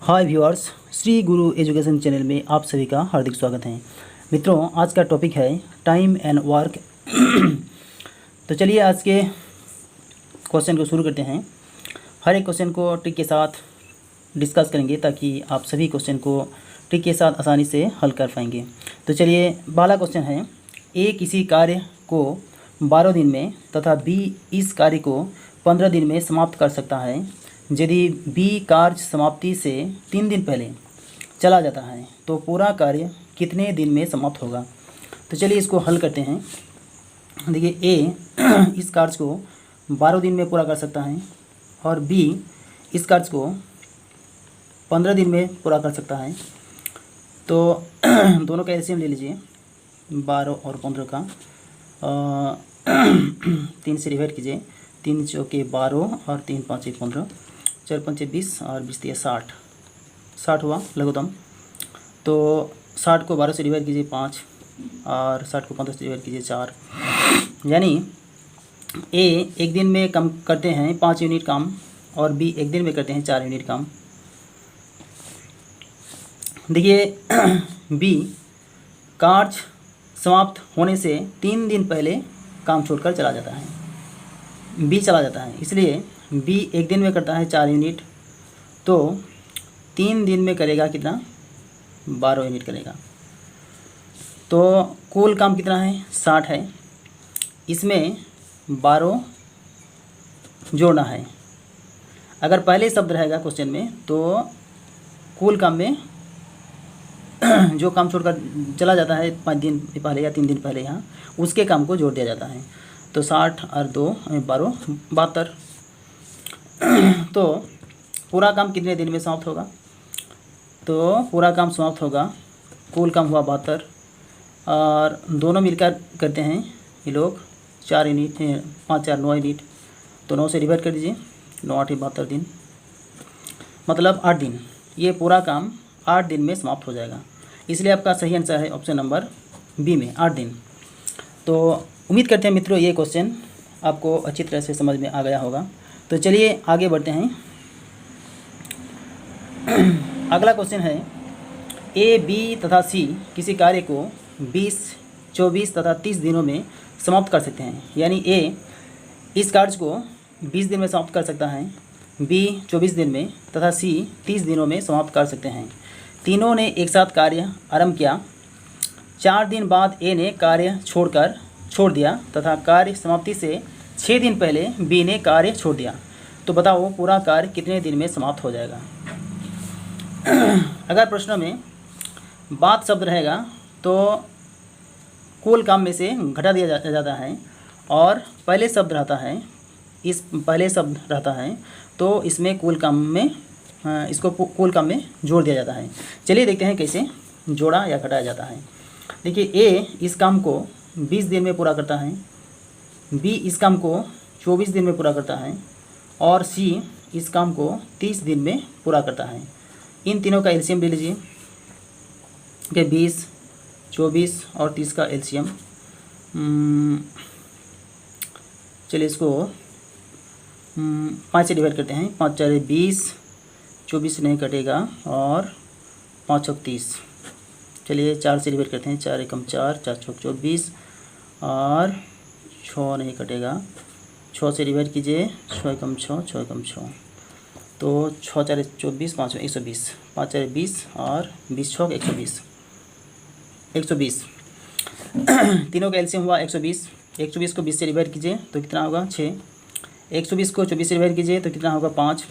हाय viewers, Shri गुरु education channel में आप सभी का हार्दिक स्वागत है। मित्रों, आज का टॉपिक है टाइम एंड वर्क। तो चलिए आज के क्वेश्चन को शुरू करते हैं। हर एक क्वेश्चन को ट्रिक के साथ डिस्कस करेंगे ताकि आप सभी क्वेश्चन को ट्रिक के साथ आसानी से हल कर पाएंगे। तो चलिए, पहला क्वेश्चन है, ए किसी कार्य को 12 दिन में तथा बी इस कार्य को 15 दिन में समाप्त कर सकता है। यदि बी कार्य समाप्ति से 3 दिन पहले चला जाता है तो पूरा कार्य कितने दिन में समाप्त होगा। तो चलिए इसको हल करते हैं। देखिए, ए इस कार्य को 12 दिन में पूरा कर सकता है और बी इस कार्य को 15 दिन में पूरा कर सकता है। तो दोनों का एलसीएम ले लीजिए, 12 और 15 का 3 से डिवाइड कीजिए। 3 चौके 12 और 3 पाँचे 15, 4 पंचे 20 और 20 दिया 60 हुआ लघुत्तम। तो 60 को 12 से डिवाइड कीजिए 5 और 60 को 15 से डिवाइड कीजिए 4। यानी ए एक दिन में कम करते हैं 5 यूनिट काम और बी एक दिन में करते हैं 4 यूनिट काम। देखिए, बी कार्य समाप्त होने से 3 दिन पहले काम छोड़कर चला जाता है, बी चला जाता है। इसलिए बी एक दिन में करता है 4 यूनिट, तो 3 दिन में करेगा कितना, 12 यूनिट करेगा। तो कुल काम कितना है, 60 है। इसमें 12 जोड़ना है। अगर पहले शब्द रहेगा क्वेश्चन में तो कुल काम में जो काम छोड़कर चला जाता है 5 दिन पहले या 3 दिन पहले, यहाँ उसके काम को जोड़ दिया जाता है। तो 60 और 2 12 72। तो पूरा काम कितने दिन में समाप्त होगा, तो पूरा काम समाप्त होगा, कुल काम हुआ 72 और दोनों मिलकर करते हैं ये लोग 4 यूनिट, 5 4 9 यूनिट। तो 9 से डिवाइड कर दीजिए, 9 8 72 दिन, मतलब 8 दिन। ये पूरा काम 8 दिन में समाप्त हो जाएगा। इसलिए आपका सही आंसर है ऑप्शन नंबर बी में, 8 दिन। तो उम्मीद करते हैं मित्रों ये क्वेश्चन आपको अच्छी तरह से समझ में आ गया होगा। तो चलिए आगे बढ़ते हैं। अगला क्वेश्चन है, ए बी तथा सी किसी कार्य को 20 24 तथा 30 दिनों में समाप्त कर सकते हैं। यानी ए इस कार्य को 20 दिन में समाप्त कर सकता है, बी 24 दिन में तथा सी 30 दिनों में समाप्त कर सकते हैं। तीनों ने एक साथ कार्य आरंभ किया। 4 दिन बाद ए ने कार्य छोड़ दिया तथा कार्य समाप्ति से 6 दिन पहले बी ने कार्य छोड़ दिया। तो बताओ पूरा कार्य कितने दिन में समाप्त हो जाएगा। अगर प्रश्नों में बाद शब्द रहेगा तो कुल काम में से घटा दिया जाता है और पहले शब्द रहता है, इस पहले शब्द रहता है तो इसमें कुल काम में इसको कुल काम में जोड़ दिया जाता है। चलिए देखते हैं कैसे जोड़ा या घटाया जाता है। देखिए, ए इस काम को 20 दिन में पूरा करता है, बी इस काम को 24 दिन में पूरा करता है और सी इस काम को 30 दिन में पूरा करता है। इन तीनों का एलसीएम ले लीजिए कि 20 24 और 30 का एलसीएम। चलिए इसको 5 से डिवाइड करते हैं। 5 4 20, 24 नहीं कटेगा और 5 6 30। चलिए 4 से डिवाइड करते हैं, 4 एकम 4, 4 6 24 और 6 नहीं कटेगा। 6 से डिवाइड कीजिए, 6 एकम 6, 6 एकम 6, तो 6 4 24, 5 120, 5 4 20 और 20 6 120। 120 तीनों का एलसीएम हुआ 120। 120 को 20 से डिवाइड कीजिए तो कितना होगा, 6। 120 को 24 से डिवाइड कीजिए तो कितना होगा, 5।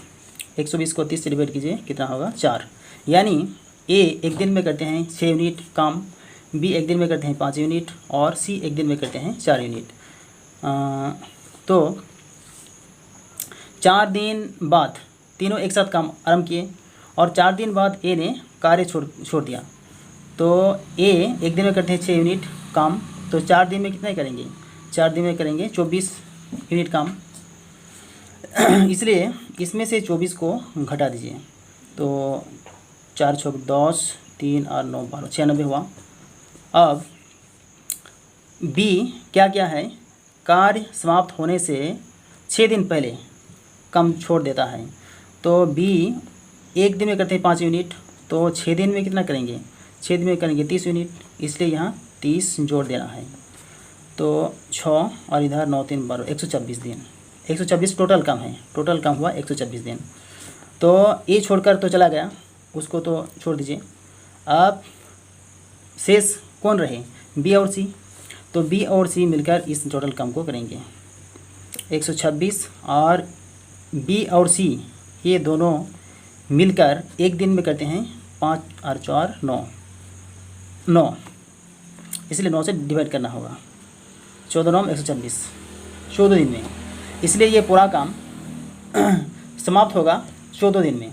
120 को 30 से डिवाइड कीजिए, कितना होगा, 4। यानी ए एक दिन में करते हैं 6 यूनिट काम, बी एक दिन में करते हैं 5 यूनिट और सी एक दिन में करते हैं 4 यूनिट। तो 4 दिन बाद तीनों एक साथ काम आरंभ किए और 4 दिन बाद ए ने कार्य छोड़ दिया। तो ए एक दिन में करते हैं 6 यूनिट काम, तो 4 दिन में कितना करेंगे, 4 दिन में करेंगे 24 यूनिट काम। इसलिए इसमें से 24 को घटा दीजिए, तो 4 6 10, 3 और 9 12, 96 हुआ। अब बी क्या है, कार्य समाप्त होने से 6 दिन पहले काम छोड़ देता है। तो बी एक दिन में करते हैं 5 यूनिट, तो 6 दिन में कितना करेंगे, 6 दिन में करेंगे 30 यूनिट, इसलिए यहाँ 30 जोड़ देना है। तो 6 और इधर 9 3 12 126 दिन, 126 टोटल काम है, टोटल काम हुआ 126 दिन। तो ये छोड़कर तो चला गया, उसको तो छोड़ दीजिए। अब शेष कौन रहे, बी और सी। तो बी और सी मिलकर इस टोटल काम को करेंगे। 126 और बी और सी ये दोनों मिलकर एक दिन में करते हैं 5 और 4 9, इसलिए 9 से डिवाइड करना होगा। 14 9 126, 14 दिन में, इसलिए ये पूरा काम समाप्त होगा 14 दिन में।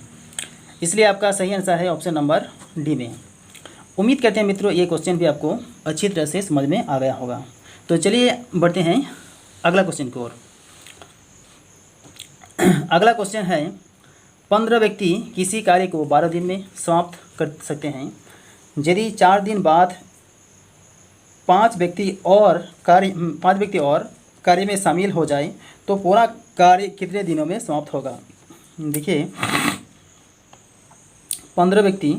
इसलिए आपका सही आंसर है ऑप्शन नंबर डी में। उम्मीद करते हैं मित्रों ये क्वेश्चन भी आपको अच्छी तरह से समझ में आ गया होगा। तो चलिए बढ़ते हैं अगला क्वेश्चन की ओर। अगला क्वेश्चन है 15 व्यक्ति किसी कार्य को 12 दिन में समाप्त कर सकते हैं। यदि 4 दिन बाद 5 व्यक्ति और कार्य में शामिल हो जाए तो पूरा कार्य कितने दिनों में समाप्त होगा। देखिए 15 व्यक्ति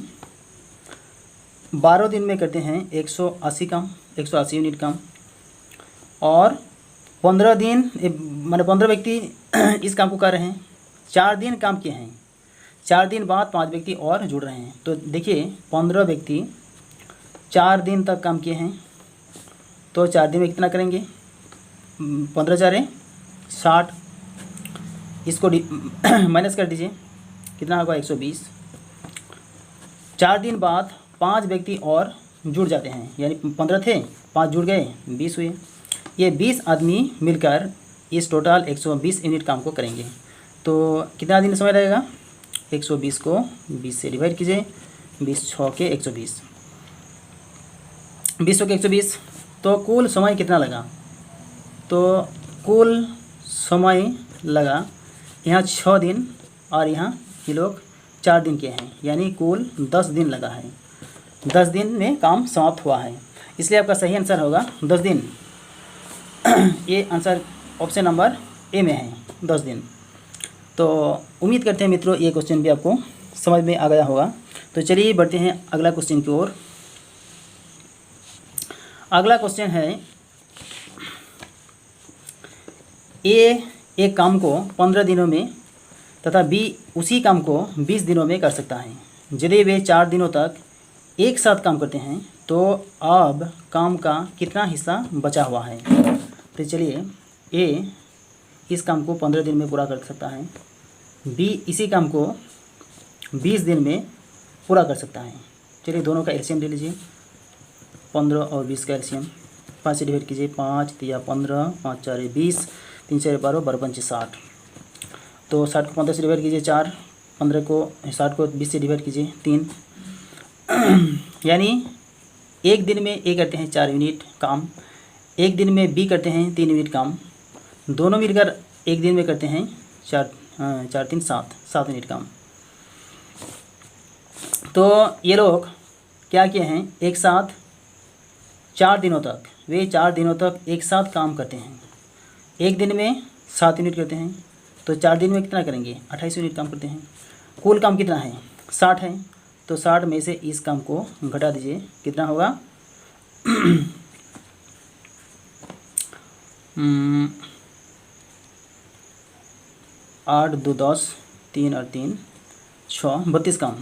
12 दिन में करते हैं 180 यूनिट काम, और 15 दिन माने 15 व्यक्ति इस काम को कर रहे हैं, 4 दिन काम किए हैं, 4 दिन बाद 5 व्यक्ति और जुड़ रहे हैं। तो देखिए 15 व्यक्ति 4 दिन तक काम किए हैं, तो 4 दिन में कितना करेंगे, 15 4 60, इसको माइनस कर दीजिए, कितना होगा 120। 4 दिन बाद 5 व्यक्ति और जुड़ जाते हैं, यानी 15 थे 5 जुड़ गए 20 हुए। ये 20 आदमी मिलकर इस टोटल 120 यूनिट काम को करेंगे। तो कितना दिन समय लगेगा, 120 को 20 से डिवाइड कीजिए, 20 6 के 120, 20 के 120, तो कुल समय कितना लगा। तो कुल समय लगा यहाँ 6 दिन और यहाँ ये लोग 4 दिन के हैं, यानी कुल 10 दिन लगा है। 10 दिन में काम समाप्त हुआ है, इसलिए आपका सही आंसर होगा 10 दिन। ये आंसर ऑप्शन नंबर ए में है, 10 दिन। तो उम्मीद करते हैं मित्रों ये क्वेश्चन भी आपको समझ में आ गया होगा। तो चलिए बढ़ते हैं अगला क्वेश्चन की ओर। अगला क्वेश्चन है ए एक काम को 15 दिनों में तथा बी उसी काम को 20 दिनों में कर सकता है। यदि वे 4 दिनों तक एक साथ काम करते हैं तो अब काम का कितना हिस्सा बचा हुआ है। तो चलिए ए इस काम को 15 दिन में पूरा कर सकता है, बी इसी काम को 20 दिन में पूरा कर सकता है। चलिए दोनों का एलसीएम ले लीजिए, 15 और 20 का एलसीएम 5 से डिवाइड कीजिए, 5 3 15, 5 4 20, 3 4 12, 12 5 60। तो 60 को 15 से डिवाइड कीजिए 4, 15 को 60 को 20 से डिवाइड कीजिए 3। यानी एक दिन में ए करते हैं 4 यूनिट काम, एक दिन में बी करते हैं 3 यूनिट काम, दोनों मिलकर एक दिन में करते हैं 4 3 7 यूनिट काम। तो ये लोग क्या किए हैं, एक साथ 4 दिनों तक, वे 4 दिनों तक एक साथ काम करते हैं। एक दिन में 7 यूनिट करते हैं, तो 4 दिन में कितना करेंगे, 28 यूनिट काम करते हैं। कुल काम कितना है, 60 है, तो 60 में से इस काम को घटा दीजिए, कितना होगा 8 2 10, 3 और 3 6, 32 काम।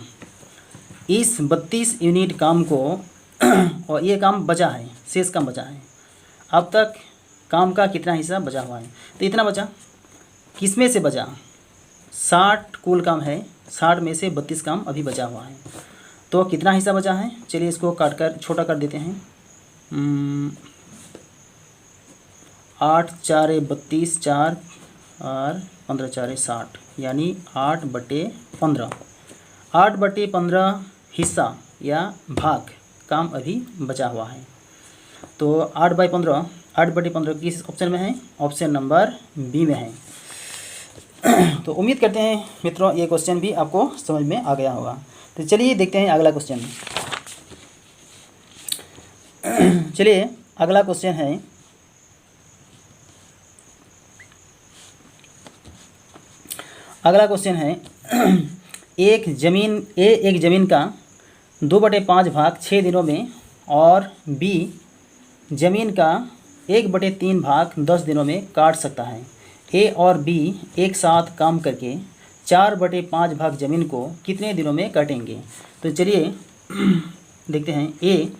इस 32 यूनिट काम को और ये काम बचा है, शेष काम बचा है। अब तक काम का कितना हिस्सा बचा हुआ है, तो इतना बचा, किस में से बचा, 60 कुल काम है, 60 में से 32 काम अभी बचा हुआ है। तो कितना हिस्सा बचा है, चलिए इसको काट कर छोटा कर देते हैं। 8 4 32, 4 और 15 4 60, यानी 8/15, 8/15 हिस्सा या भाग काम अभी बचा हुआ है। तो 8/15 किस ऑप्शन में है, ऑप्शन नंबर बी में है। तो उम्मीद करते हैं मित्रों ये क्वेश्चन भी आपको समझ में आ गया होगा। तो चलिए देखते हैं अगला क्वेश्चन। चलिए अगला क्वेश्चन है एक ज़मीन का 2/5 भाग 6 दिनों में और बी ज़मीन का 1/3 भाग 10 दिनों में काट सकता है। ए और बी एक साथ काम करके 4/5 भाग ज़मीन को कितने दिनों में काटेंगे? तो चलिए देखते हैं। ए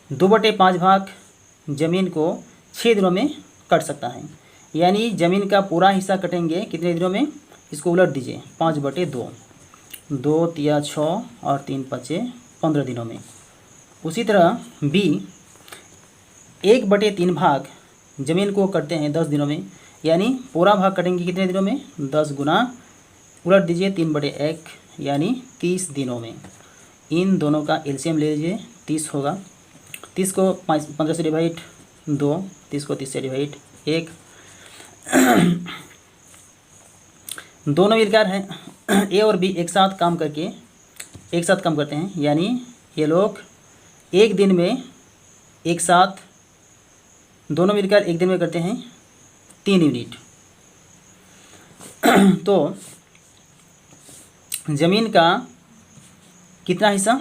2/5 भाग ज़मीन को 6 दिनों में काट सकता है, यानी ज़मीन का पूरा हिस्सा कटेंगे कितने दिनों में? इसको उलट दीजिए, 5/2, 2 तिया 6 और 3 5 15 दिनों में। उसी तरह बी 1/3 भाग ज़मीन को करते हैं 10 दिनों में, यानी पूरा भाग कटेंगे कितने दिनों में? 10 गुना उलट दीजिए 3/1, यानी 30 दिनों में। इन दोनों का एलसीएम ले लीजिए, 30 होगा। 30 को 15 से डिवाइड 2, 30 को 30 से डिवाइड 1। दोनों मिलकर हैं ए और बी एक साथ काम करते हैं, यानी ये लोग एक दिन में एक साथ दोनों मिलकर एक दिन में करते हैं 3 यूनिट। तो ज़मीन का कितना हिस्सा?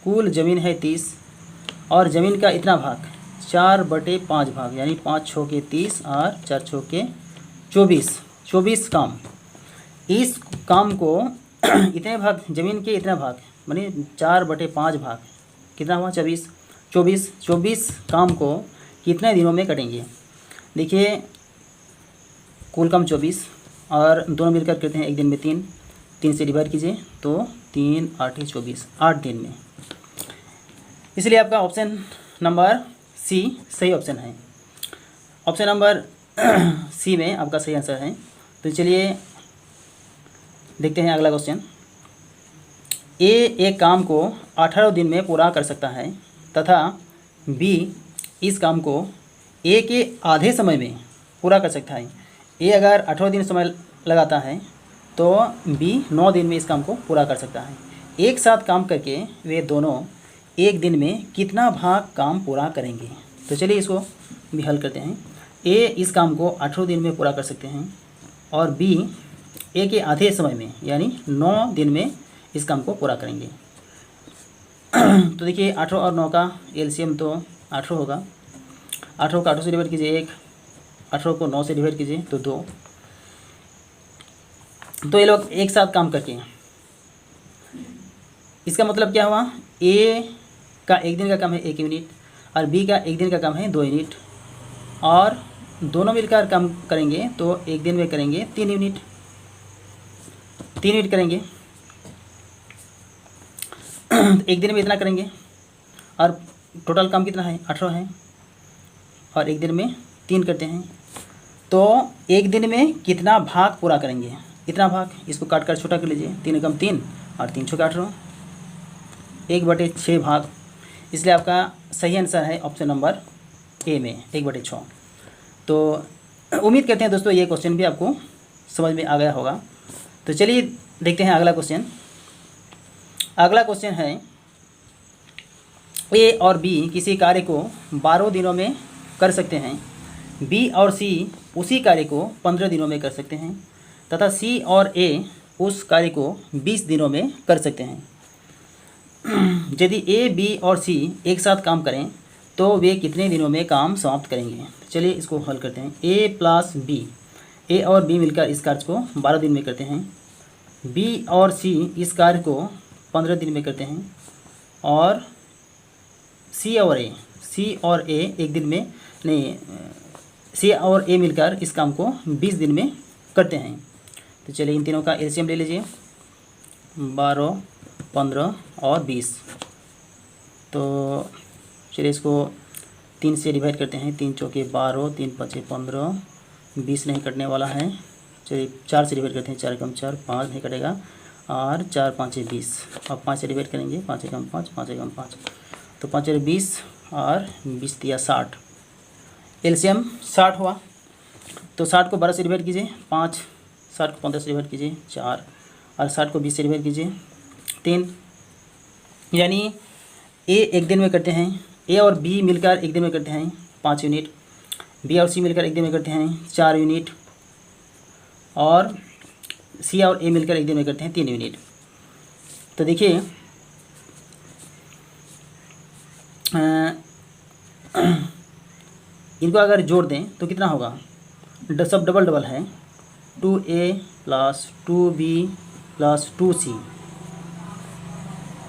कुल ज़मीन है 30 और ज़मीन का इतना भाग 4/5 भाग, यानी 5 6 के 30 और 4 6 के 24 काम। इस काम को इतने भाग ज़मीन के इतना भाग माने 4/5 भाग कितना हुआ? 24 काम को कितने दिनों में कटेंगे? देखिए कुल काम 24 और दोनों मिलकर करते हैं एक दिन में 3 से डिवाइड कीजिए तो 3 8 24, 8 दिन में। इसलिए आपका ऑप्शन नंबर सी सही ऑप्शन है। ऑप्शन नंबर सी में आपका सही आंसर है। तो चलिए देखते हैं अगला क्वेश्चन। ए एक काम को 18 दिन में पूरा कर सकता है तथा बी इस काम को ए के आधे समय में पूरा कर सकता है। ए अगर 18 दिन समय लगाता है तो बी 9 दिन में इस काम को पूरा कर सकता है। एक साथ काम करके वे दोनों एक दिन में कितना भाग काम पूरा करेंगे? तो चलिए इसको भी हल करते हैं। ए इस काम को 18 दिन में पूरा कर सकते हैं और बी ए के आधे समय में यानी 9 दिन में इस काम को पूरा करेंगे। तो देखिए 18 और 9 का एलसीएम तो 18 होगा। 18 को 8 से डिवाइड कीजिए 1, 18 को 9 से डिवाइड कीजिए तो 2। तो ये लोग एक साथ काम करके, इसका मतलब क्या हुआ? ए का एक दिन का काम है 1 यूनिट और बी का एक दिन का काम है 2 यूनिट और दोनों मिलकर काम करेंगे तो एक दिन में करेंगे 3 यूनिट करेंगे। एक दिन में इतना करेंगे और टोटल काम कितना है? 18 है और एक दिन में 3 करते हैं तो एक दिन में कितना भाग पूरा करेंगे? इतना भाग। इसको काट कर छोटा कर लीजिए, 3 एकम 3 और 3 छक्के 18, 1/6 भाग। इसलिए आपका सही आंसर है ऑप्शन नंबर ए में 1/6। तो उम्मीद करते हैं दोस्तों ये क्वेश्चन भी आपको समझ में आ गया होगा। तो चलिए देखते हैं अगला क्वेश्चन। अगला क्वेश्चन है ए और बी किसी कार्य को 12 दिनों में कर सकते हैं, बी और सी उसी कार्य को 15 दिनों में कर सकते हैं तथा सी और ए उस कार्य को 20 दिनों में कर सकते हैं। यदि ए बी और सी एक साथ काम करें तो वे कितने दिनों में काम समाप्त करेंगे? चलिए इसको हल करते हैं। ए प्लस बी, ए और बी मिलकर इस कार्य को 12 दिन में करते हैं, बी और सी इस कार्य को 15 दिन में करते हैं और सी और ए एक दिन में नहीं, सी और ए मिलकर इस काम को 20 दिन में करते हैं। तो चलिए इन तीनों का एलसीएम ले लीजिए, 12, 15 और 20। तो चलिए इसको 3 से डिवाइड करते हैं, 3 चौके 12, 3 5 15, 20 नहीं कटने वाला है। चलिए 4 से डिवाइड करते हैं, 4 एकम 4, 5 नहीं कटेगा और 4 5 20। अब 5 से डिवाइड करेंगे, 5 एकम 5, 5 एकम 5 तो 5 20 और 20 दिया 60। एलसीएम 60 हुआ। तो 60 को 12 से डिवाइड कीजिए 5, 60 को 15 से डिवाइड कीजिए 4 और 60 को 20 से डिवाइड कीजिए 3। यानी ए एक दिन में करते हैं, ए और बी मिलकर एक दिन में करते हैं 5 यूनिट, बी और सी मिलकर एक दिन में करते हैं 4 यूनिट और सी और ए मिलकर एक दिन में करते हैं 3 यूनिट। तो देखिए इनको अगर जोड़ दें तो कितना होगा, सब डबल डबल है, 2a plus 2b plus 2c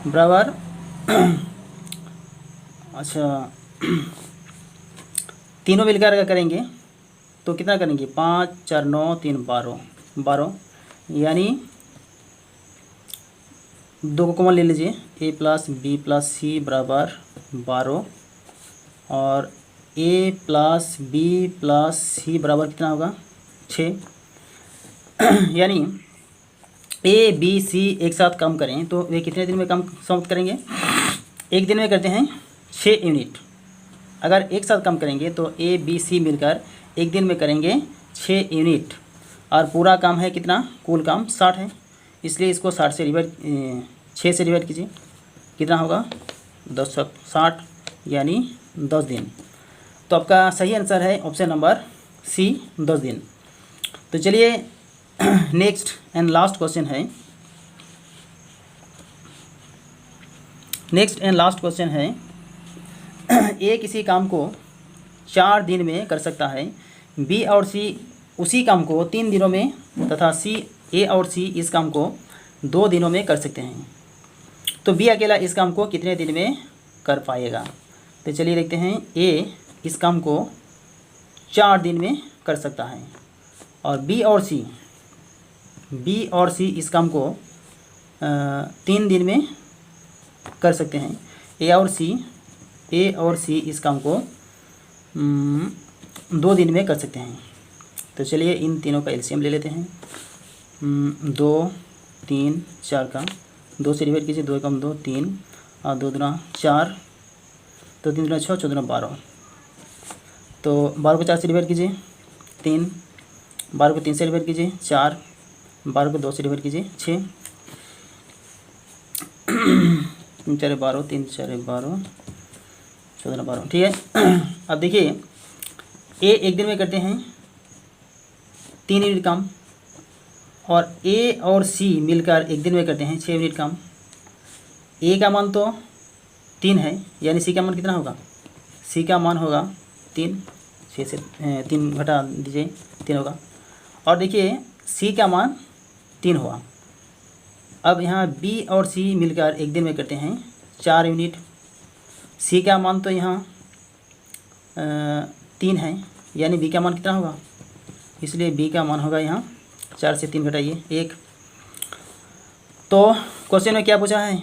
बराबर अच्छा तीनों मिलकर अगर करेंगे तो कितना करेंगे, 5 4 9 3 12 यानी 2 को कॉमन ले लीजिए, a प्लस बी प्लस सी बराबर 12 और a प्लस बी प्लस सी बराबर कितना होगा, 6 यानी ए बी सी एक साथ कम करें तो वे कितने दिन में कम समाप्त करेंगे, एक दिन में करते हैं 6 यूनिट। अगर एक साथ कम करेंगे तो ए बी सी मिलकर एक दिन में करेंगे 6 यूनिट और पूरा काम है कितना, कुल काम 60 है, इसलिए इसको 60 से डिवाइड 6 से डिवाइड कीजिए, कितना होगा 10 60 यानी 10 दिन। तो आपका सही आंसर है ऑप्शन नंबर सी 10 दिन। तो चलिए नेक्स्ट एंड लास्ट क्वेश्चन है, ए किसी काम को 4 दिन में कर सकता है, बी और सी उसी काम को 3 दिनों में तथा ए और सी इस काम को 2 दिनों में कर सकते हैं। तो बी अकेला इस काम को कितने दिन में कर पाएगा। तो चलिए देखते हैं, ए इस काम को 4 दिन में कर सकता है और बी और सी इस काम को 3 दिन में कर सकते हैं। ए और सी इस काम को 2 दिन में कर सकते हैं। तो चलिए इन तीनों का एलसीएम ले लेते हैं, 2 3 4 का 2 से डिवाइड कीजिए, 2 कम 2 3 और 2 दूना 4, तो 3 दूना 6 4 दूना 12, तो 12 को 4 से डिवाइड कीजिए 3, 12 को 3 से डिवाइड कीजिए 4, 12 को 2 से डिवाइड कीजिए 6, 3 4 12 3 4 12 14 12, ठीक है। अब देखिए ए एक दिन में करते हैं 3 यूनिट काम और ए और सी मिलकर एक दिन में करते हैं 6 यूनिट काम। ए का मान तो 3 है, यानी सी का मान कितना होगा, सी का मान होगा 3, 6 से 3 घटा दीजिए 3 होगा। और देखिए सी का मान 3 हुआ। अब यहाँ बी और सी मिलकर एक दिन में करते हैं 4 यूनिट। सी का मान तो यहाँ 3 है, यानी बी का मान कितना होगा, इसलिए बी का मान होगा यहाँ 4 से 3 घटाइए 1। तो क्वेश्चन में क्या पूछा है,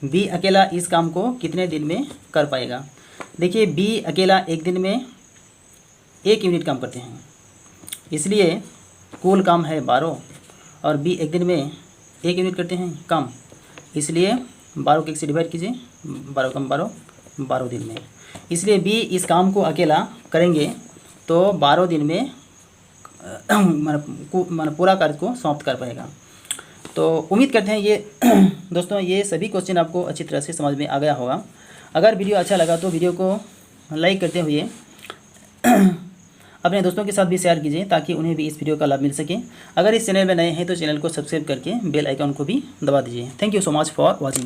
बी अकेला इस काम को कितने दिन में कर पाएगा। देखिए बी अकेला एक दिन में 1 यूनिट काम करते हैं, इसलिए कुल काम है 12 और बी एक दिन में 1 यूनिट करते हैं काम, इसलिए 12 को 1 से डिवाइड कीजिए, 12 कम 12 दिन में, इसलिए बी इस काम को अकेला करेंगे तो 12 दिन में माने पूरा कार्य को समाप्त कर पाएगा। तो उम्मीद करते हैं ये दोस्तों ये सभी क्वेश्चन आपको अच्छी तरह से समझ में आ गया होगा। अगर वीडियो अच्छा लगा तो वीडियो को लाइक करते हुए अपने दोस्तों के साथ भी शेयर कीजिए ताकि उन्हें भी इस वीडियो का लाभ मिल सके। अगर इस चैनल में नए हैं तो चैनल को सब्सक्राइब करके बेल आइकन को भी दबा दीजिए। Thank you so much for watching.